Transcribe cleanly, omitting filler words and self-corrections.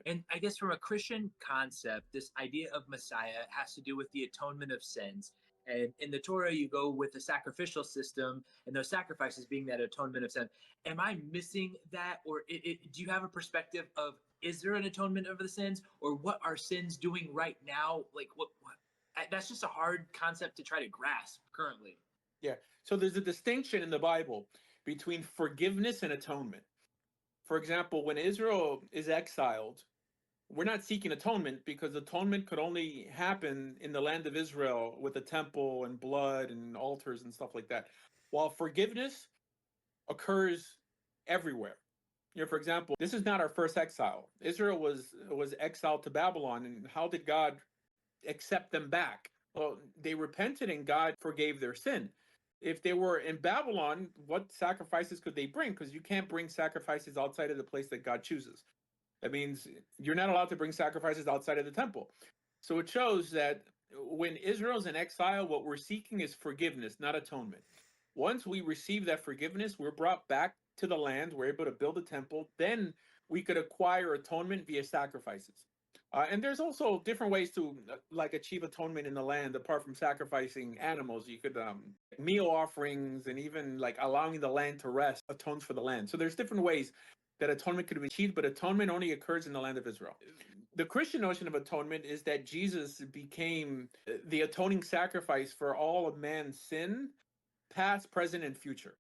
And I guess from a Christian concept, this idea of Messiah has to do with the atonement of sins. And in the Torah, you go with the sacrificial system, and those sacrifices being that atonement of sin. Am I missing that, or do you have a perspective of is there an atonement of the sins, or what are sins doing right now? Like what? That's just a hard concept to try to grasp currently. Yeah. So there's a distinction in the Bible between forgiveness and atonement. For example, when Israel is exiled, we're not seeking atonement because atonement could only happen in the land of Israel with the temple and blood and altars and stuff like that. While forgiveness occurs everywhere. For example, this is not our first exile. Israel was exiled to Babylon, and how did God accept them back? Well, they repented and God forgave their sin. If they were in Babylon, what sacrifices could they bring? Because you can't bring sacrifices outside of the place that God chooses. That means you're not allowed to bring sacrifices outside of the temple. So it shows that when Israel's in exile, what we're seeking is forgiveness, not atonement. Once we receive that forgiveness, we're brought back to the land, we're able to build a temple, then we could acquire atonement via sacrifices. And there's also different ways to like achieve atonement in the land apart from sacrificing animals. You could meal offerings and even like allowing the land to rest atones for the land. So there's different ways that atonement could be achieved, but atonement only occurs in the land of Israel. The Christian notion of atonement is that Jesus became the atoning sacrifice for all of man's sin, past, present, and future.